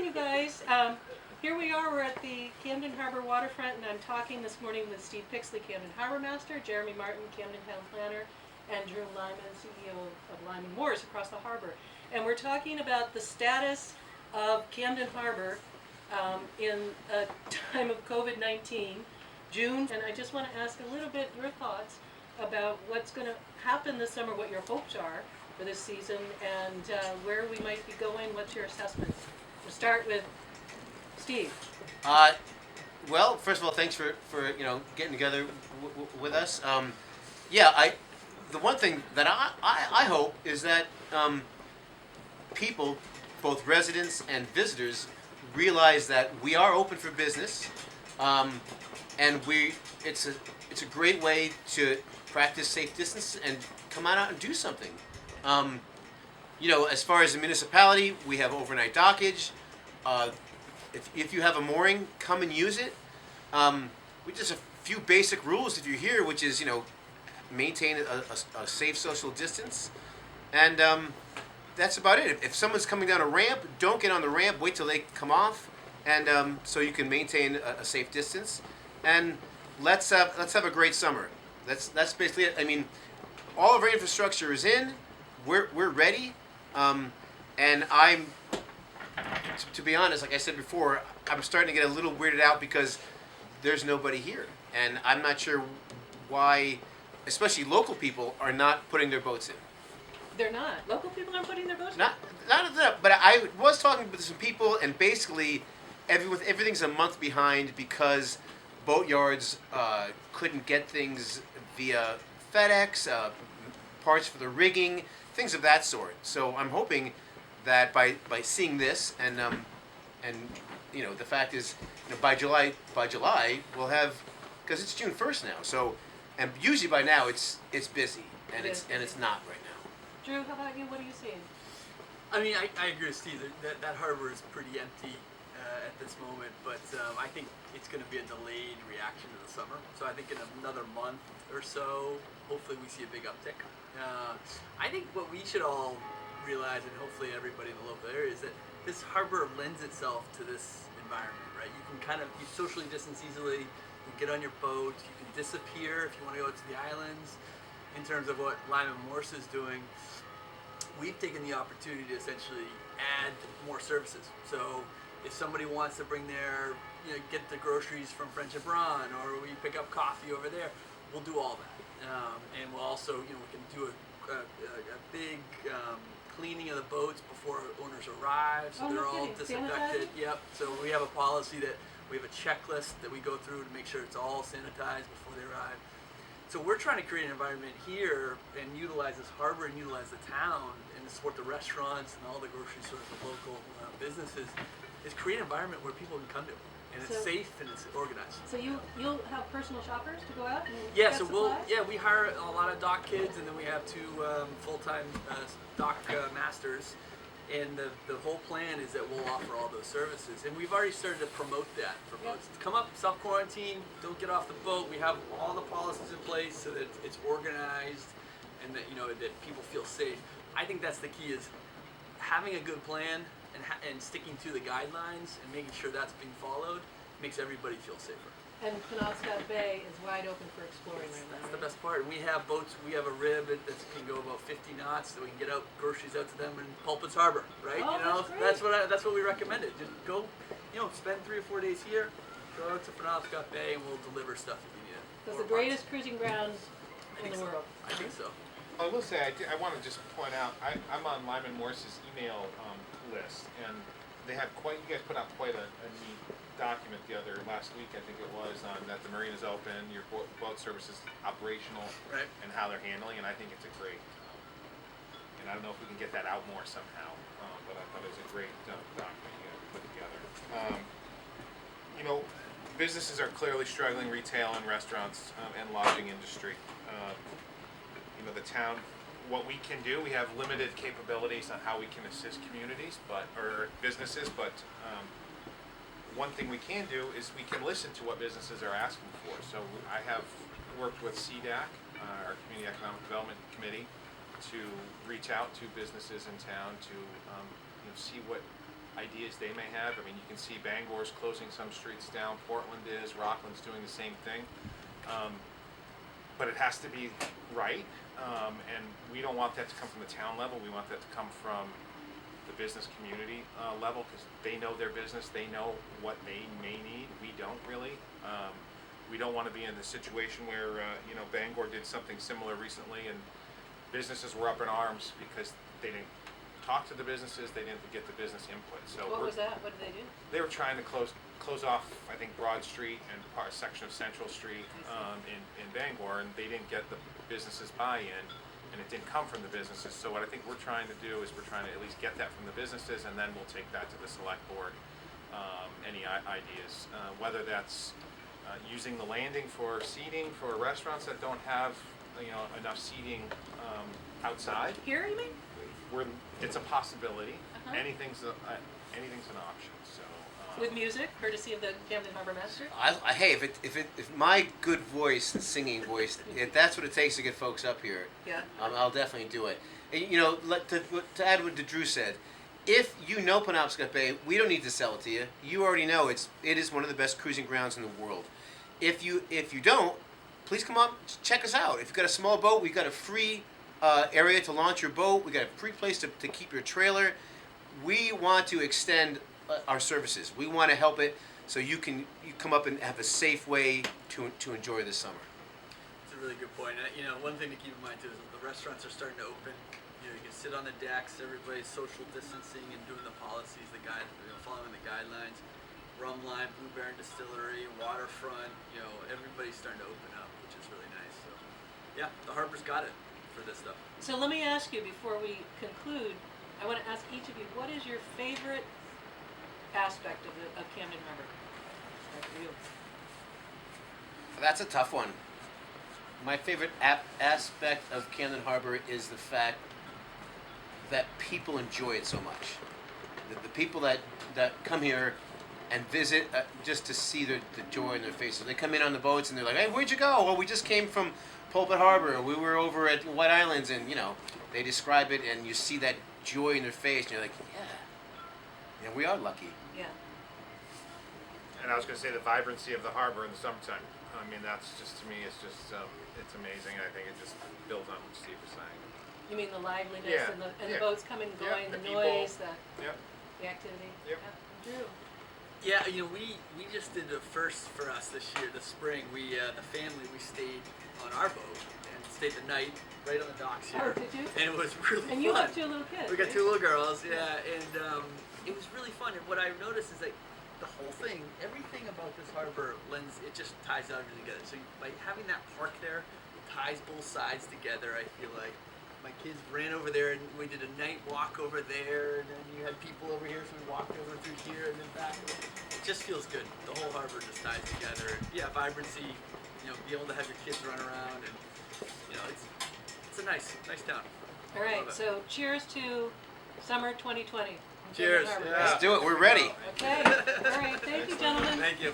you guys. Here we are, we're at the Camden Harbor waterfront, and I'm talking this morning with Steve Pixley, Camden Harbor Master, Jeremy Martin, Camden Town Planner, and Drew Lyman, CEO of Lyman Moores across the harbor. And we're talking about the status of Camden Harbor in a time of COVID-19, June, and I just want to ask a little bit your thoughts about what's going to happen this summer, what your hopes are for this season, and where we might be going. What's your assessment? We'll start with Steve. Well, first of all, thanks for getting together with us. The one thing that I hope is that people, both residents and visitors, realize that we are open for business, and it's a great way to practice safe distance and come out and do something. As far as the municipality, we have overnight dockage. If you have a mooring, come and use it. We just a few basic rules if you're here, which is maintain a safe social distance, and that's about it. If someone's coming down a ramp, don't get on the ramp. Wait till they come off, and so you can maintain a safe distance. And let's have a great summer. That's basically it. I mean, all of our infrastructure is in. We're ready, and I'm. To be honest, like I said before, I'm starting to get a little weirded out because there's nobody here, and I'm not sure why, especially local people, are not putting their boats in. They're not. Local people aren't putting their boats in? Not that, but I was talking with some people, and basically, everything's a month behind because boatyards couldn't get things via FedEx, parts for the rigging, things of that sort. So I'm hoping that by seeing this and the fact is by July we'll have, because it's June 1st now, so and usually by now it's busy and it's not right now. Drew, how about you? What are you seeing? I mean, I agree with Steve. That harbor is pretty empty at this moment, but I think it's going to be a delayed reaction to the summer. So I think in another month or so, hopefully we see a big uptick. I think what we should all realize, and hopefully everybody in the local area, is that this harbor lends itself to this environment, right? You can you socially distance easily, you can get on your boat, you can disappear if you want to go to the islands. In terms of what Lyman Morse is doing, we've taken the opportunity to essentially add more services. So if somebody wants to bring get the groceries from French and Braun, or we pick up coffee over there, we'll do all that. And we'll also, we can do a big cleaning of the boats before owners arrive, so they're all disinfected. Yep. So we have a policy that we have a checklist that we go through to make sure it's all sanitized before they arrive. So we're trying to create an environment here and utilize this harbor and utilize the town and support the restaurants and all the grocery stores and local businesses, is create an environment where people can come to. And it's safe and it's organized. So you'll have personal shoppers to go out and get supplies? we hire a lot of dock kids, and then we have two full-time dock masters. And the whole plan is that we'll offer all those services. And we've already started to promote that for boats. Come up, self-quarantine, don't get off the boat. We have all the policies in place so that it's organized and that that people feel safe. I think that's the key, is having a good plan and sticking to the guidelines and making sure that's being followed makes everybody feel safer. And Penobscot Bay is wide open for exploring right now. That's the best part. We have boats. We have a rib that can go about 50 knots, so we can get groceries out to them in Pulpits Harbor, right? Oh, that's great. That's what we recommended. Just go, spend 3 or 4 days here, go out to Penobscot Bay, and we'll deliver stuff if you need it. It's the greatest cruising grounds in the world. I think so. I will say, I want to just point out, I'm on Lyman Morse's email list, and they have you guys put out quite a neat document last week, I think it was, on that the marina is open, your boat service is operational, right, and how they're handling, and I think it's a great, and I don't know if we can get that out more somehow, but I thought it was a great document you guys put together. Businesses are clearly struggling, retail and restaurants and lodging industry. The town, what we can do, we have limited capabilities on how we can assist communities, or businesses, but one thing we can do is we can listen to what businesses are asking for. So I have worked with CDAC, our Community Economic Development Committee, to reach out to businesses in town to see what ideas they may have. I mean, you can see Bangor's closing some streets down, Portland is, Rockland's doing the same thing. But it has to be right, and we don't want that to come from the town level. We want that to come from the business community level, because they know their business, they know what they may need. We don't really. We don't want to be in the situation where Bangor did something similar recently, and businesses were up in arms because they didn't talk to the businesses, they didn't get the business input. So What was that? What did they do? they were trying to close off, I think, Broad Street and a section of Central Street in Bangor, and they didn't get the businesses buy-in, and it didn't come from the businesses. So what I think we're trying to do is we're trying to at least get that from the businesses, and then we'll take that to the select board. Any ideas, whether that's using the landing for seating for restaurants that don't have enough seating outside. Here, you mean? It's a possibility. Uh-huh. Anything's an option. So With music, courtesy of the Camden Harbor Master? Hey, if my good voice and singing voice, if that's what it takes to get folks up here, Yeah. I'll definitely do it. And, to add what Drew said, if you know Penobscot Bay, we don't need to sell it to you. You already know it is one of the best cruising grounds in the world. If you don't, please come up, check us out. If you've got a small boat, we've got a free area to launch your boat. We've got a free place to keep your trailer. We want to extend our services. We want to help it so you come up and have a safe way to enjoy this summer. It's a really good point. One thing to keep in mind too is the restaurants are starting to open. You can sit on the decks. Everybody's social distancing and doing the policies, following the guidelines. Rum Lime, Blue Baron Distillery, waterfront. Everybody's starting to open up, which is really nice. So, yeah, the harbor's got it for this stuff. So let me ask you before we conclude, I want to ask each of you, what is your favorite aspect of Camden Harbor? For you. That's a tough one. My favorite aspect of Camden Harbor is the fact that people enjoy it so much. The people that come here and visit just to see the joy in their faces. They come in on the boats and they're like, "Hey, where'd you go?" "Well, we just came from Pulpit Harbor. We were over at White Islands," and they describe it, and you see that joy in their face, and you're like, yeah, we are lucky. Yeah. And I was going to say the vibrancy of the harbor in the summertime. I mean, that's just, to me, it's amazing. I think it just builds on what Steve was saying. You mean the liveliness Yeah, and the yeah. boats coming and going, Yeah, the the people. noise, Yep. the activity? Yep. Yeah. Drew. Yeah, we just did the first for us this year, this spring. The family, we stayed on our boat and stayed the night right on the docks here. Oh, did you? And it was really fun. And you have two little kids. We got right? two little girls, yeah, and it was really fun. And what I noticed is the whole thing, everything about this harbor it just ties everything together. So by having that park there, it ties both sides together. I feel like my kids ran over there and we did a night walk over there, and then you had people over here, so we walked over through here and then back. It just feels good. The whole harbor just ties together. Yeah, vibrancy. Be able to have your kids run around, and it's a nice town. All right, Love it. so cheers to summer 2020. in Camden Cheers. Harbor. Yeah. Let's do it. We're ready. Okay. All right. Thank you, gentlemen. Thank you.